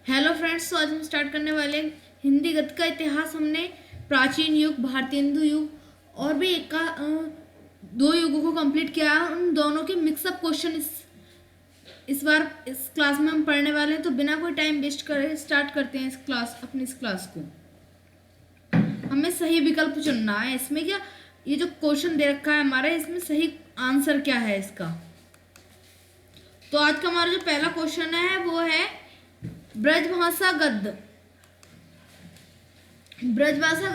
Hello friends, तो आज हम स्टार्ट करने वाले हैं हिंदी गद्य का इतिहास। हमने प्राचीन युग, भारतेंदु युग और भी एक का दो युगों को कंप्लीट किया। उन दोनों के मिक्सअप क्वेश्चन इस बार इस क्लास में हम पढ़ने वाले हैं। तो बिना कोई टाइम वेस्ट करे स्टार्ट करते हैं अपनी इस क्लास को। हमें सही विकल्प चुनना है। इसमें क्या, ये जो क्वेश्चन दे रखा है हमारा, इसमें सही आंसर क्या है इसका। तो आज का हमारा जो पहला क्वेश्चन है वो है ब्रजभाषा गद्य। ब्रजभाषा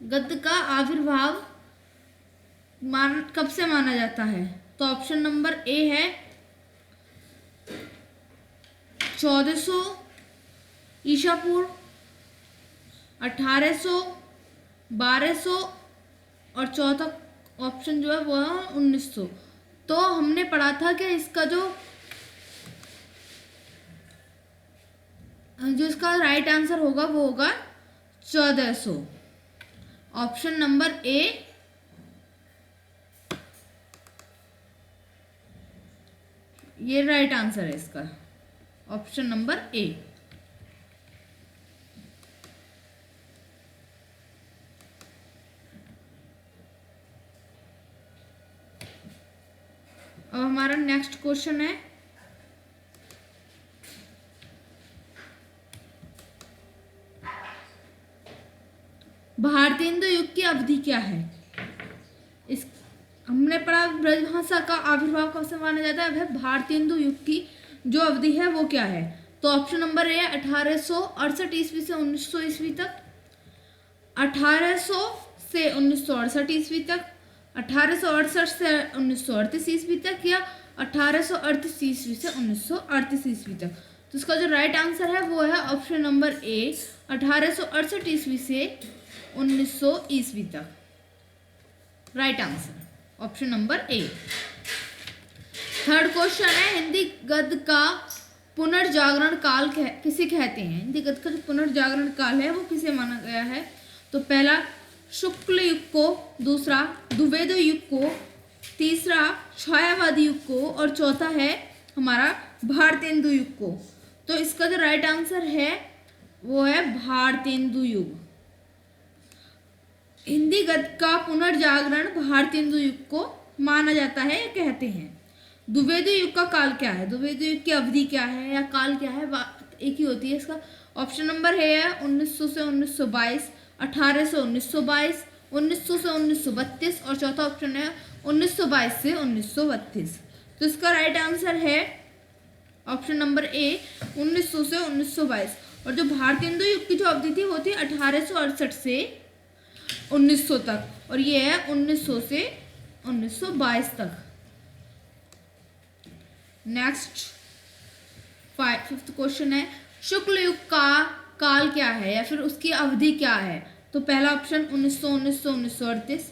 गद्य का आविर्भाव कब से माना जाता है। तो ऑप्शन नंबर ए है 1400 ईसा पूर्व, 1800, 1200 और चौथा ऑप्शन जो है वो है 1900। तो हमने पढ़ा था कि इसका जो इसका राइट आंसर होगा वो होगा 1400। ऑप्शन नंबर ए ये राइट आंसर है इसका, ऑप्शन नंबर ए। अब हमारा नेक्स्ट क्वेश्चन है भारतेंदु युग की अवधि क्या है। इस हमने पढ़ा ब्रजभाषा का आविर्भाव कब से माना जाता है। वह भारतेंदु युग की जो अवधि है वो क्या है। तो ऑप्शन नंबर ए 1868 ईस्वी से 1900 ईस्वी तक, 1800 से 1968 ईस्वी तक, 1868 से 1938 ईस्वी तक, या 1838 ईस्वी से 1938 ईस्वी तक। तो इसका जो राइट आंसर है वो है ऑप्शन नंबर ए 1868 ईस्वी से 1900 ईस्वी तक। राइट आंसर ऑप्शन नंबर ए। थर्ड क्वेश्चन है हिंदी गद्य का पुनर्जागरण काल किसे कहते हैं। हिंदी गद्य का जो पुनर्जागरण काल है वो किसे माना गया है। तो पहला शुक्ल युग को, दूसरा द्विवेद युग को, तीसरा छायावादी युग को और चौथा है हमारा भारतेंदु युग को। तो इसका जो राइट आंसर है वो है भारतेंदु युग। हिंदी गद्य का पुनर्जागरण भारतेंदु युग को माना जाता है, कहते हैं। द्विवेद युग का काल क्या है, द्विवेद युग की अवधि क्या है या काल क्या है, बात एक ही होती है इसका। ऑप्शन नंबर है 1900 से 1922, 1800 से 1922, 1900 से 1932 और चौथा ऑप्शन है 1922 से 1932। तो इसका राइट आंसर है ऑप्शन नंबर ए 1900 से 1922। और जो भारतेंदु युग की जो अवधि थी वो थी 1868 से 1900 तक, और ये है 1900 से 1922 तक। नेक्स्ट फिफ्थ क्वेश्चन है शुक्ल युग का काल क्या है या फिर उसकी अवधि क्या है। तो पहला ऑप्शन 1900 1900 1938,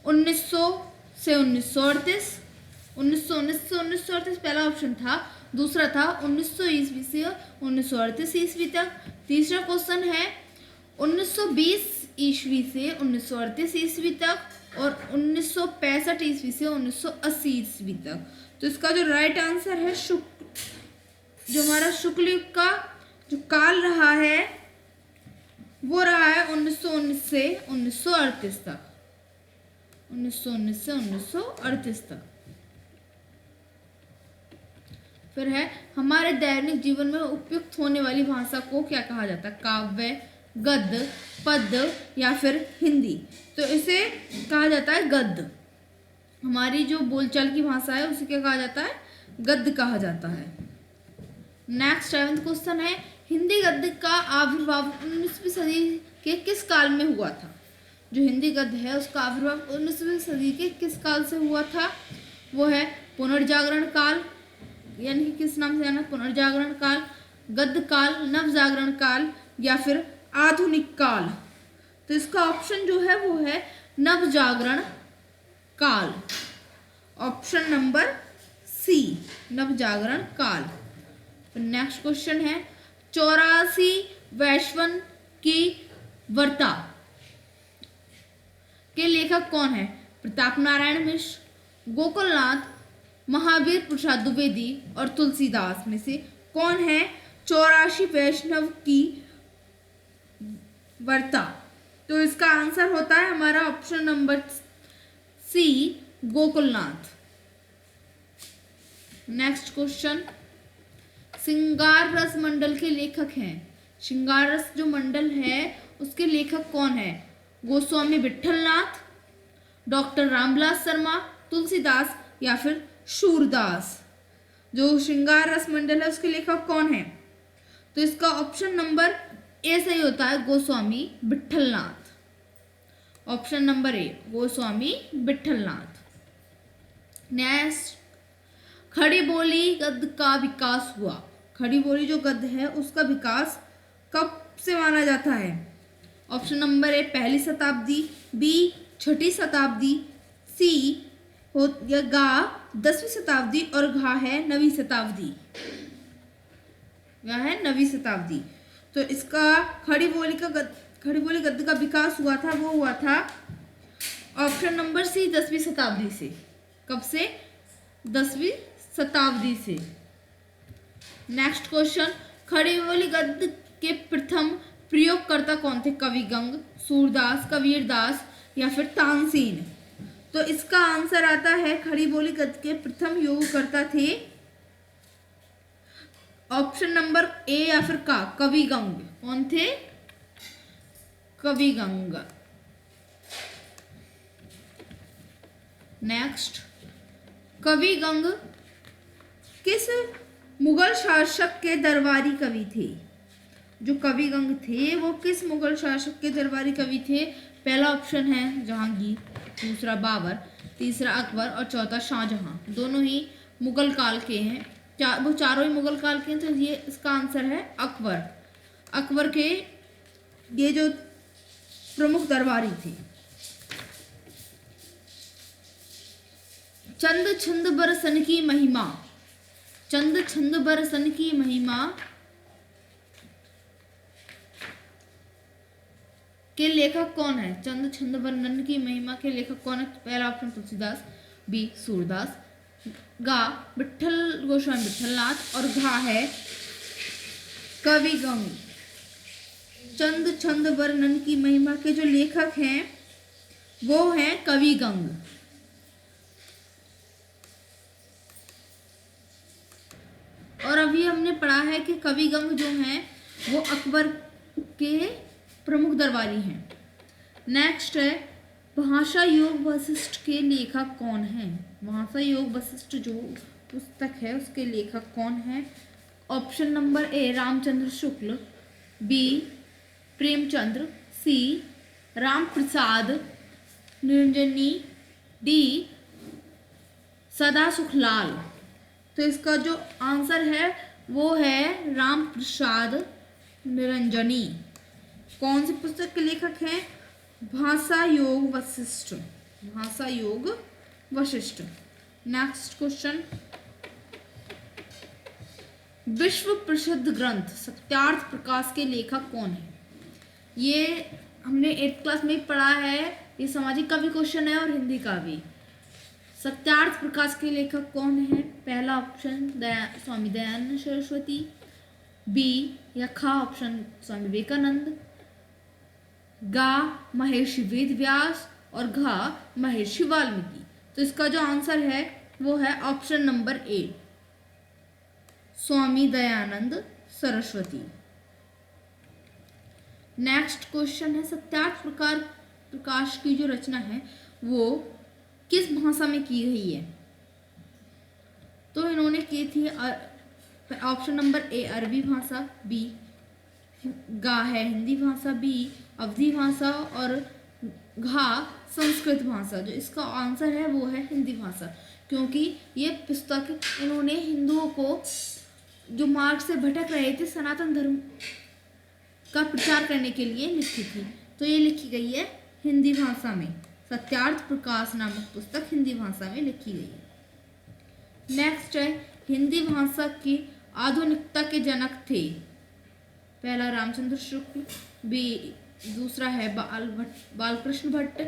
1900 से 1938, 1900 1900 1938 पहला ऑप्शन था। दूसरा था 1900 ईस्वी से 1938 ईस्वी तक। तीसरा क्वेश्चन है 1920 ईस्वी से 1938 ईस्वी तक और 1965 ईस्वी से 1980 ईस्वी तक। तो इसका जो राइट आंसर है जो हमारा शुक्ल युग का जो काल रहा है वो रहा है 1919 से 1938 तक, 1919 से 1938 तक। फिर है हमारे दैनिक जीवन में उपयुक्त होने वाली भाषा को क्या कहा जाता है। काव्य, गद्य, पद्य या फिर हिंदी। तो इसे कहा जाता है गद्य। हमारी जो बोलचाल की भाषा है उसे क्या कहा जाता है, गद्य कहा जाता है। नेक्स्ट 7th क्वेश्चन है हिंदी गद्य का आविर्भाव 19वीं सदी के किस काल में हुआ था। जो हिंदी गद्य है उसका आविर्भाव 19वीं सदी के किस काल से हुआ था। वो है पुनर्जागरण काल, यानी कि किस नाम से जाना, पुनर्जागरण काल, गद्य काल, नवजागरण काल या फिर आधुनिक काल। तो इसका ऑप्शन जो है वो है नवजागरण काल, ऑप्शन नंबर सी नवजागरण काल। नेक्स्ट क्वेश्चन है 84 वैश्वन की वार्ता के लेखक कौन है। प्रताप नारायण मिश्र, गोकुलनाथ, महावीर प्रसाद द्विवेदी और तुलसीदास में से कौन है 84 वैष्णव की वर्ता? तो इसका आंसर होता है हमारा option number C, Gokulnath. Next question, श्रृंगार रस मंडल के लेखक हैं। श्रृंगार रस जो मंडल है उसके लेखक कौन है? गोस्वामी विठलनाथ, डॉक्टर रामविलास शर्मा, तुलसीदास या फिर सूरदास। जो श्रृंगार रस मंडल है उसके लेखक कौन है? तो इसका ऑप्शन नंबर ए सही होता है, गोस्वामी विठलनाथ। ऑप्शन नंबर ए, गोस्वामी विठलनाथ। नेक्स्ट, खड़ी बोली गद्य का विकास हुआ। खड़ी बोली जो गद्य है उसका विकास कब से माना जाता है? ऑप्शन नंबर ए, पहली शताब्दी, बी, छठी शताब्दी, सी हो या गा 10वीं शताब्दी और घा है 9वीं शताब्दी। वह है 9वीं शताब्दी। तो इसका खड़ी बोली गद्य का विकास हुआ था, वो हुआ था ऑप्शन नंबर सी, 10वीं शताब्दी से। कब से? 10वीं शताब्दी से। नेक्स्ट क्वेश्चन, खड़ी बोली गद्य के प्रथम प्रयोगकर्ता कौन थे? कवि गंग, सूरदास, कबीरदास या फिर तानसेन। तो इसका आंसर आता है खड़ी बोली गद्य के प्रथम योगकर्ता थे ऑप्शन नंबर ए या फिर का, कवि गंग। कौन थे? कवि गंग। नेक्स्ट, कवि गंग किस मुगल शासक के दरबारी कवि थे? जो कवि गंग थे वो किस मुगल शासक के दरबारी कवि थे? पहला ऑप्शन है जहांगीर, दूसरा बाबर, तीसरा अकबर और चौथा शाहजहां। दोनों ही मुगल काल के हैं, वो चारों ही मुगल काल के हैं। तो ये इसका आंसर है अकबर। अकबर के ये जो प्रमुख दरबारी थे। चंद छंद बरसन की महिमा। चंद छंद बरसन की महिमा के लेखक कौन है? चंद छंद बरसन की महिमा के लेखक कौन है? पहला ऑप्शन तुलसीदास, बी सूरदास, गा विठल गोस्वामी विठलनाथ और घा है कवि गंग। चंद छंद वर्णन की महिमा के जो लेखक हैं वो हैं कवि गंग। और अभी हमने पढ़ा है कि कवि गंग जो हैं वो अकबर के प्रमुख दरबारी हैं। नेक्स्ट है, भाषा योग वशिष्ठ के लेखक कौन हैं? भाषा योग वशिष्ठ जो पुस्तक है उसके लेखक कौन हैं? Option number A, Ramchandra Shukla, B Premchandra, C Ram Prasad Niranjani, D Sada Sukhlal. तो इसका जो आंसर है वो है राम प्रसाद निरंजनी। कौन सी पुस्तक के लेखक हैं? भाषा योग वशिष्ठ। भाषा योग वशिष्ठ। नेक्स्ट क्वेश्चन, विश्व प्रसिद्ध ग्रंथ सत्यार्थ प्रकाश के लेखक कौन है? ये हमने 8th क्लास में पढ़ा है, ये सामाजिक का भी क्वेश्चन है और हिंदी का भी। सत्यार्थ प्रकाश के लेखक कौन है? पहला ऑप्शन स्वामी दयानंद सरस्वती, बी या खा ऑप्शन स्वामी विवेकानंद, गा महर्षि वेद व्यास और घा महर्षि वाल्मीकि। तो इसका जो आंसर है वो है ऑप्शन नंबर ए, स्वामी दयानंद सरस्वती। नेक्स्ट क्वेश्चन है, सत्यार्थ प्रकाश की जो रचना है वो किस भाषा में की गई है? तो इन्होंने की थी ऑप्शन नंबर ए अरबी भाषा, बी गा है हिंदी भाषा, बी अवधी भाषा और घा संस्कृत भाषा। जो इसका आंसर है वो है हिंदी भाषा, क्योंकि ये पुस्तक इन्होंने हिंदुओं को जो मार्ग से भटक रहे थे सनातन धर्म का प्रचार करने के लिए लिखी थी। तो ये लिखी गई है हिंदी भाषा में। सत्यार्थ प्रकाश नामक पुस्तक हिंदी भाषा में लिखी गई है। नेक्स्ट है, हिंदी भाषा की आधुनिकता के जनक थे। पहला रामचंद्र शुक्ल, बी दूसरा है बालकृष्ण भट्ट,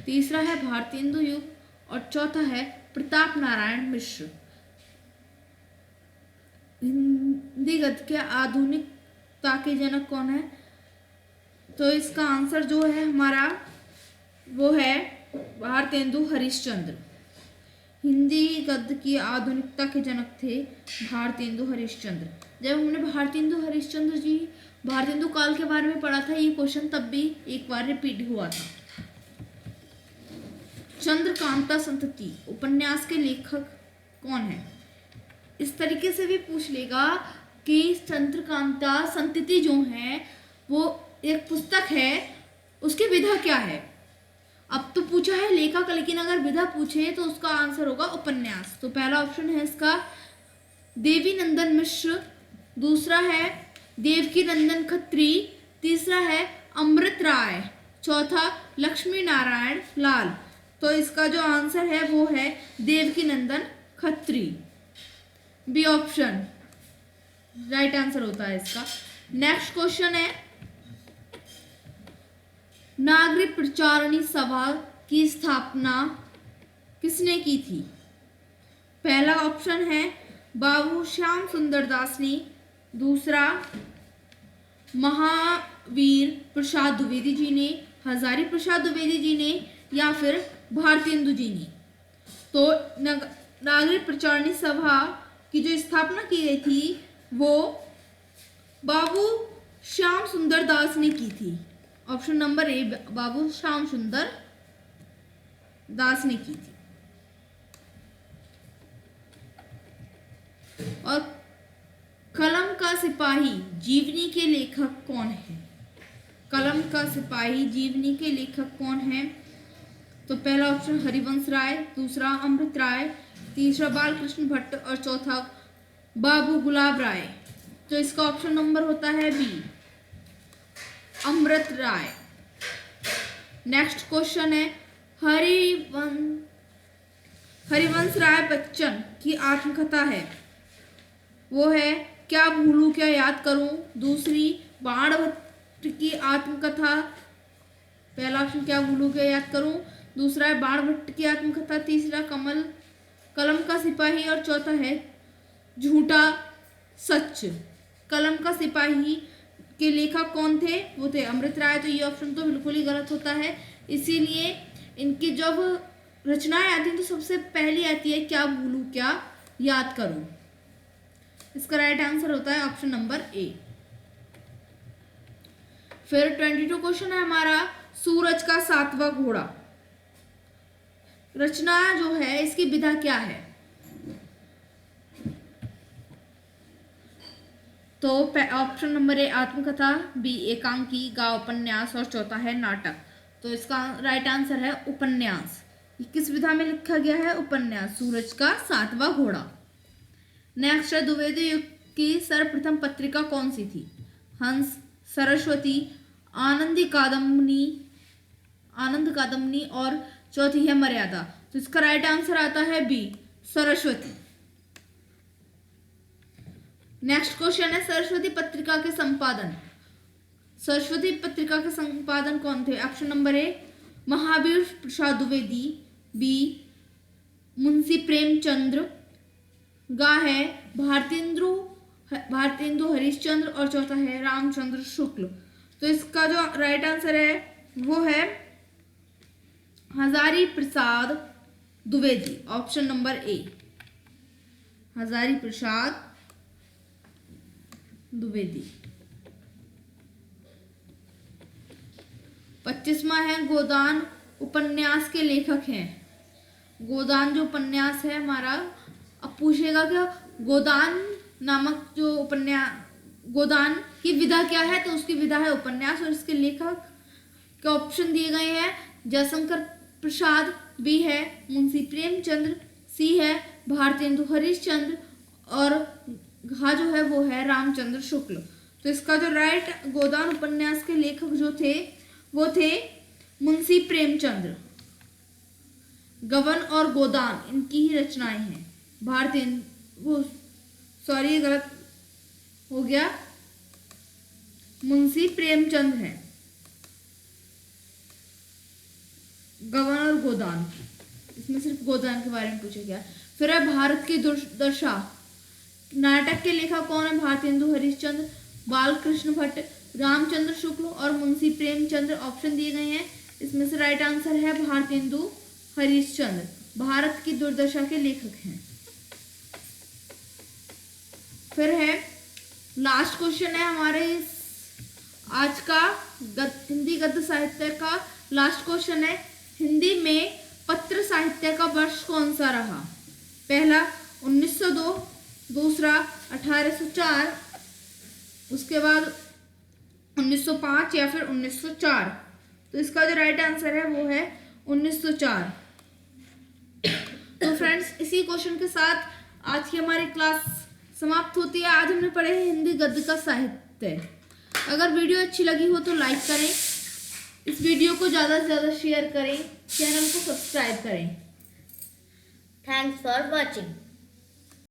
तीसरा है भारतेंदु युग और चौथा है प्रताप नारायण मिश्र। हिंदी गद्य के आधुनिकता के जनक कौन है? तो इसका आंसर जो है हमारा वो है भारतेंदु हरिश्चंद्र। हिंदी गद्य की आधुनिकता के जनक थे भारतेंदु हरिश्चंद्र। जब हमने भारतेंदु काल के बारे में पढ़ा था, ये क्वेश्चन तब भी एक बार रिपीट हुआ था। चंद्रकांता संतति उपन्यास के लेखक कौन है? इस तरीके से भी पूछ लेगा कि चंद्रकांता संतति जो है वो एक पुस्तक है, उसकी विधा क्या है। अब तो पूछा है लेखक, लेकिन अगर विधा पूछे तो उसका आंसर होगा उपन्यास। तो पहला ऑप्शन है इसका देवी नंदन मिश्र, दूसरा है देवकी नंदन खत्री, तीसरा है अमृत राय, चौथा लक्ष्मी नारायण लाल। तो इसका जो आंसर है वो है Devaki Nandan Khatri. B option right answer होता है इसका। नेक्स्ट क्वेश्चन है नागरिक प्रचारणी सभा की स्थापना किसने की थी? पहला ऑप्शन है बाबू श्याम सुंदर दास ने, दूसरा महावीर प्रसाद द्विवेदी जी ने, हजारी प्रसाद द्विवेदी जी ने, या फिर भारतेंदु जी ने। तो नागरिक प्रचारणी सभा की जो स्थापना की गई थी वो बाबू श्याम सुंदर दास ने की थी। ऑप्शन नंबर ए बाबू श्याम सुंदर दास ने की थी। और कलम का सिपाही जीवनी के लेखक कौन है? कलम का सिपाही जीवनी के लेखक कौन है? तो पहला ऑप्शन हरिवंश राय, दूसरा अमृत राय, तीसरा बालकृष्ण भट्ट और चौथा बाबू गुलाब राय। तो इसका ऑप्शन नंबर होता है बी अमृत राय। नेक्स्ट क्वेश्चन है हरिवंश राय बच्चन की आत्मकथा है वो है क्या भूलूं क्या याद करूं, दूसरी बाणभट्ट की आत्मकथा, पहला ऑप्शन क्या भूलूं क्या याद करूं, दूसरा है बाणभट्ट की आत्मकथा, तीसरा कलम का सिपाही और चौथा है झूठा सच। कलम का सिपाही के लेखक कौन थे? वो थे अमृत राय। तो ये ऑप्शन तो बिल्कुल ही गलत होता है। इसीलिए इनकी जब रचनाएं आती हैं तो सबसे पहली आती है क्या भूलूं क्या याद करूं। इसका राइट आंसर होता है ऑप्शन नंबर ए। फिर 22 क्वेश्चन है हमारा सूरज का सातवां घोड़ा। रचना जो है इसकी विधा क्या है? तो ऑप्शन नंबर ए आत्मकथा, बी एकांकी, गा उपन्यास और चौथा है नाटक। तो इसका राइट आंसर है उपन्यास। किस विधा में लिखा गया है? उपन्यास। सूरज का सातवां घोड़ा। नेक्स्ट है द्विवेदी युग की सर्वप्रथम पत्रिका कौन सी थी? हंस, सरस्वती, आनंद कादम्बनी और चौथी है मर्यादा। तो इसका राइट आंसर आता है बी सरस्वती। नेक्स्ट क्वेश्चन है सरस्वती पत्रिका के संपादन कौन थे? Option number A Mahavir Prasad Dwivedi, B Munshi Premchandra, गा है भारतेंदु हरिश्चंद्र और चौथा है रामचंद्र शुक्ल। तो इसका जो राइट आंसर है वो है Hazari Prasad Dwivedi. Option number A Hazari Prasad Dwivedi. 25वां है गोदान उपन्यास के लेखक हैं। गोदान जो उपन्यास है हमारा, अब पूछेगा क्या गोदान नामक जो उपन्यास, गोदान की विधा क्या है? तो उसकी विधा है उपन्यास। और इसके लेखक के ऑप्शन दिए गए हैं जयशंकर प्रसाद, बी है मुंशी प्रेमचंद्र, सी है भारतेंदु हरिश्चंद्र और घा जो है वो है रामचंद्र शुक्ल। तो इसका जो राइट गोदान उपन्यास के लेखक जो थे वो थे मुंशी प्रेमचंद्र। गबन और गोदान इनकी ही रचनाएं हैं। सॉरी गलत हो गया, मुंशी प्रेमचंद है। गबन और गोदान इसमें सिर्फ गोदान के बारे में पूछा गया। फिर है भारत की दुर्दशा, नाटक के लेखक कौन है? भारतेंदु हरिश्चंद्र, बालकृष्ण भट्ट, रामचंद्र शुक्ल और मुंशी प्रेमचंद्र। ऑप्शन दिए गए हैं, इसमें से राइट आंसर है भारतेंदु हरिश्चंद्र, भारत की दुर्दशा के लेखक हैं। फिर है लास्ट क्वेश्चन है हमारे आज का हिंदी गद्य साहित्य का लास्ट क्वेश्चन है, हिंदी में पत्र साहित्य का वर्ष कौन सा रहा? पहला 1902, दूसरा 1804, उसके बाद 1905 या फिर 1904। तो इसका जो राइट आंसर है वो है 1904। तो फ्रेंड्स, इसी क्वेश्चन के साथ आज की हमारी क्लास समाप्त होती है। आज हमने पढ़े हैं हिंदी गद्य का साहित्य। अगर वीडियो अच्छी लगी हो तो लाइक करें, इस वीडियो को ज़्यादा से ज़्यादा शेयर करें, चैनल को सब्सक्राइब करें। Thanks for watching.